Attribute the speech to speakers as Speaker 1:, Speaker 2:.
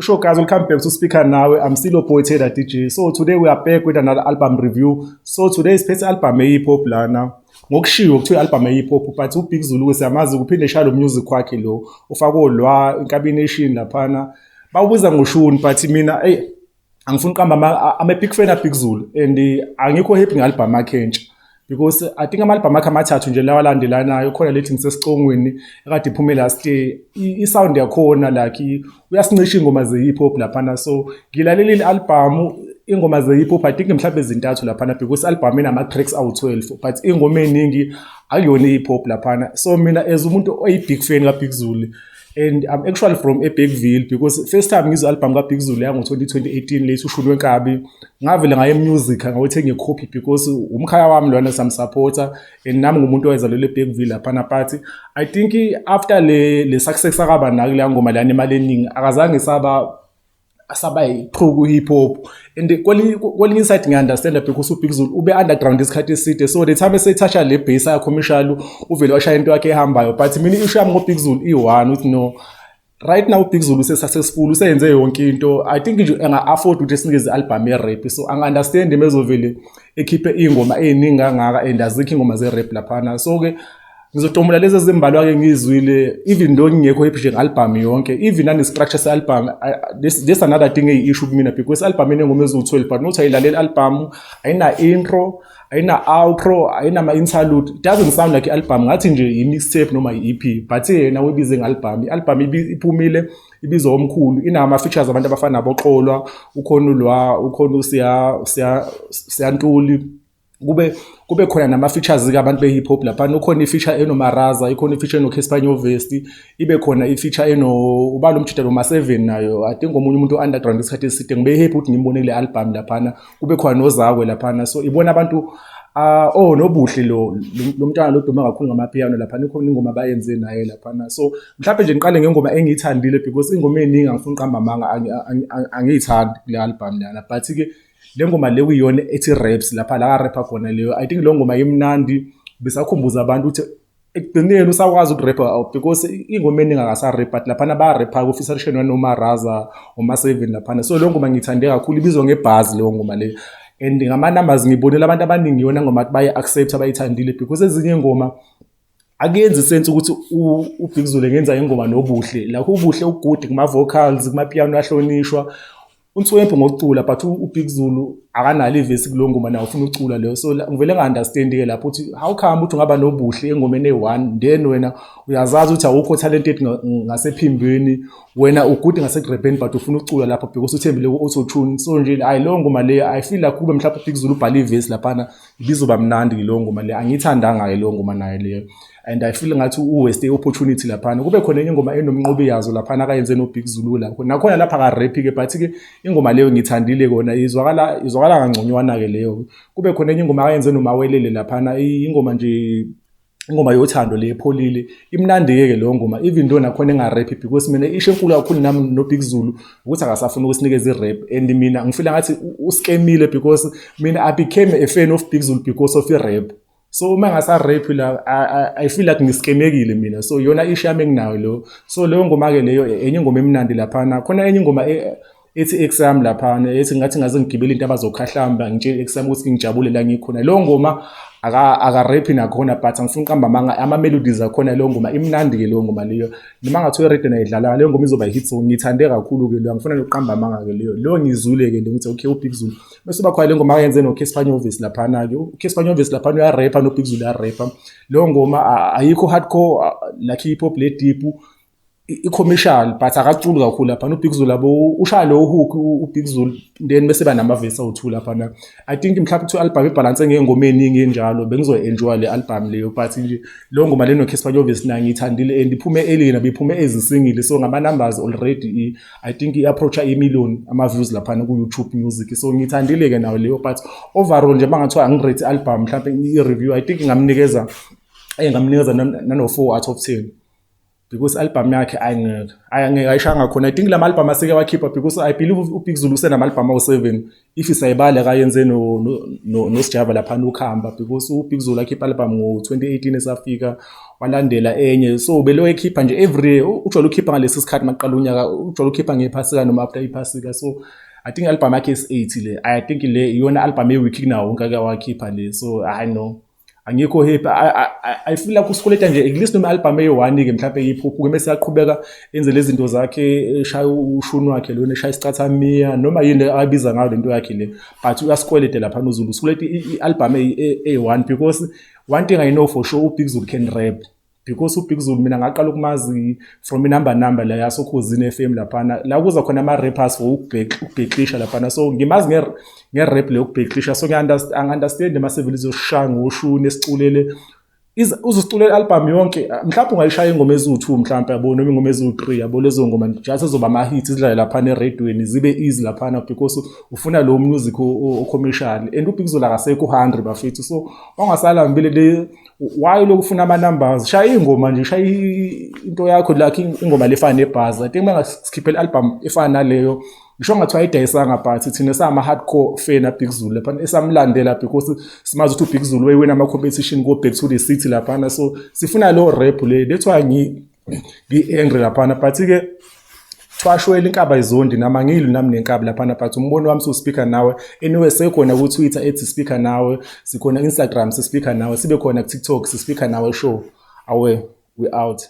Speaker 1: Shusho guys, welcome back to Speaker Now. I'm still your boy Taylor DJ. So today we are back with another album review. So today's first album hip hop lana. Ngokushiwo kuthiwa album hip hop but uBig Zulu siyamazi kuphinde shalo music kwakhe lo ufakolwa inkabination laphana. Bawubuza ngoshuni but mina angifuni qamba I'm a big fan of Big Zulu and angikho happy ngealbum yakhe entsha. Because I think ama-album akhe amathathu nje lawa alandelanayo khona lethi ngisesicongweni ekade iphume last year i-sound yakhona like uyasincisha ingoma ze-hip hop laphana so ngilaleli i-album ingoma ze-hip hop I think mhlawumbe ezintathu laphana because i-album inama-tracks awu-12 but ingoma eningi akuyona i-hip hop laphana so mina as umuntu oyi-big fan kaBig Zulu and I'm actually from eBergville because first time ngizwe album kaBig Zulu yango-2018 lethi uShuni Wenkabi ngavele ngaye music ngawethenga i-copy because umkhaya wami lona samsupporta and nami ngumuntu owayezalelwe eBergville laphana but I think after le success akaba nayo le ngoma lana imali eningi akazange saba pro ku-hip hop and kwelinye inside ngiya-understand because uBig Zulu ube underground isikhathi eside so the time esethatha le bass commercial uvele washaya into yakhe ehambayo but mina i-issue yami ngoBig Zulu i-one uthi no right now uBig Zulu use-successful useyenze yonke into I think nje anga-afford ukuthi sinikeze i-album ye-rap so anga-understand mezovele ekhiphe iy'ngoma ey'ningi kangaka and azikho iy'ngoma ze-rap laphana so-ke ngizotomula lezi ezimbalwa ke ngizwile even though ngingekho happy nge-album yonke even nane-structure se-album this another thing eyi-issue kumina because i-album inengoma eziwu-12 but nokuthi ayilalela i-album ayina-intro ayina-outro ayinama-interlude it doesn't sound like i-album ngathi nje i-mixtape noma i-EP but yena uyibize nge-album i-album iphumile ibizwa omkhulu inama-features abantu abafana naboXolwa ukhona ulwa ukhona usiyantuli kube khona nama-features-ke abantu be-hip hop laphana ukhona i-feature enomaraza ikhona i-feature eno-Casper Vest ibe khona i-feature ubalo umjida noma-7 nayo I think omunye umuntu o-underground isikhathi eside ngibe-happy ukuthi ngimbone kule album laphana kube khona nozakwe laphana so ibona abantu nobuhle lo mntwana lo dume kakhulu ngamapiano laphana ikhona ingoma bayenze naye laphana so mhlawumbe nje ngiqale ngengoma engiyithandile because ingoma eningi angifuni qamba amanga angiyithandi kule album lana but-ke le ngoma le kuyiyona ethi raps lapha la rapper khona leyo I think lo ngoma imnandi besakhumbuza abantu ukuthi ekugcineni usakwazi ukurapper because ingoma eningi akasa-rap but laphana ba-rapper ku-Officer Shenwane nomaraza oma-7 laphana so lo ngoma ngiyithande kakhulu ibizwa ngebuzz leyo ngoma le and ngama-numbers ngibonela abantu abaningi yona ngoma baye-accept abayithandile because ezinye ingoma akuyenzi sense ukuthi uBig Zulu ngenza ingoma nobuhle like ubuhle ugudi kuma-vocals kuma-piano ahlonishwa uNtswempu ngokucula but uBig Zulu akanalo ivesi kulo ngoma nawo ufuna ucula leyo so ngivele nga-understand-ke lapho ukuthi how come ukuthi ungaba nobuhle engomeni eyi-1 then wena uyazazi ukuthi awukho talented ngasephimbeni wena ugudi ngasekurepeni but ufuna ucula lapho because uthembile ku-auto-tune so nje hayi leyo ngoma leyo I feel like kube mhlawumbe uBig Zulu ubhale ivesi laphana ibizoba mnandi leyo ngoma leyo angiyithandanga-ke leyo ngoma nayo leyo and I feel ngathi uwaste opportunity laphana kube khona enye ingoma enomnqobi yazo laphana akayenze noBig Zulu lapho nakhona lapha ka-rap-ke but-ke ingoma leyo ngithandile kona izwakala kangconywana-ke leyo kube khona enye ingoma akayenze noMawelele laphana ingoma nje ingoma yothando le epholile imnandi-ke leyo ngoma even though nakhona enga-rap because mina isho enkulu kakhulu nami noBig Zulu ukuthi akasafuna ukusinikeza i-rap and mina ngifila ngathi uskemile because mina I became a fan of Big Zulu because of i-rap so uma ngasa-rap la I feel like ngiskemekile mina so yona isho yami enginayo leyo so leyo ngoma-ke leyo enye ingoma emnandi laphana khona enye ingoma ethi exam laphana ethi ngathi ngaze ngigibele into abazokhahlamba ngitshele exam ukuthi ngijabule la ngikhona leyo ngoma aka-rap nakhona but angifuni qamba amanga ama-melodies akhona leyo ngoma imnandi-ke leyo ngoma leyo noma ngathiwa i-radio nayidlala leyo ngoma izoba i-hit song ngiyithande kakhulu-ke leyo angifuna nokuqamba amanga-ke leyo ngizule-ke ukuthi okay uBig Zulu bese uba khona le ngoma ayenze no-Casper Vest laphana-ke uCasper Vest laphana uyarapha noBig Zulu uyarapha leyo ngoma ayikho hardcore like hip hop le deep i-commercial but akaculi kakhulu laphana uBig Zulu labo ushaya lo hook uBig Zulu then bese banamavesi awu-2 laphana I think mhlawumbe kuthiwa i-album ibhalanse ngey'ngoma ey'ningi enjalo bengizo-enjoya le album leyo but nje leyo ngoma le no-Casper Vest nayo ngiyithandile and iphume early nabe iphume ezisingile so ngama-numbers already I think i-approacha i-million ama-views laphana ku-YouTube music so ngiyithandile-ke nayo leyo but overall nje bangathiwa angirate i-album mhlawumbe i-review I think ngamnikeza nano-4 out of 10 because album yakhe angeke ayishanga khona. I think lama album aseke wakhipha because I believe uBig Zulu usenama album awu7 if isayibala kayenze no Sjava lapha nokhamba, because uBig Zulu akhipha album ngo2018 esafika walandela enye, so belo ekhipha nje every year. Ujwayele ukhipha ngalesi sikhathi maqala unyaka, ujwayele ukhipha ngephasika noma after iphasika. So I think album yakhe is 80 le, I think le iyona album eweek nawo wonke ake wakhipha le. So I know angikho happy. I feel like usikoleta nje at least noma album eyi1 ke mhlawumbe yiphuphu ke bese yaqhubeka enze lezi zinto zakhe, eshaya ushunu wakhe lona, eshaya isicathamia noma yini abiza ngayo lento yakhe le, but uyasikoleta lapha noZulu, usikoleta i-album eyi1 because one thing I know for sure, uBig Zulu can rap. Because uBig Zulu mina ngaqala ukumazi from inumber la yasokhosini FM laphana, la kuza khona ama rappers for ukubheklisha laphana. So ngimazi nge-rap le ukubheklisha, so ngi-understand ama-civilizo yoshaya ngoshuni esiculele uzosiculela album yonke. Mhlawumbe ungayishaya ingoma eziwu2 mhlawumbe yabo, noma ingoma eziwu3 yabo, lezo ngoma just ezoba ama-hits zidlale laphana eradweni zibe easy laphana because ufuna lo music o-commercial, and uBig Zulu akasekho 100 bafethu. So wangasalambile le why lokufuna ama-numbers, shaya ingoma nje, shaya into yakho like ingoma lefana nebuzz. I think mangasikhiphela album efana naleyo ngisho ngathiwa ayidayisanga, but thina sama-hardcore fan aBig Zulu laphana esamlandela because simazi ukuthi uBig Zulu wayewina ama-competition go Back to the City laphana. So sifuna lo rap le, that's why ngi-angry laphana. But-ke twashwela inkaba izondi nama ngilwi nami nenkaba laphana, but umbono wami uspeaker nawe. Anyway sekhona ku-Twitter ethi speaker nawe, sikhona Instagram sispeaker nawe, sibe khona ku-TikTok sispeaker nawe show. Awe we out.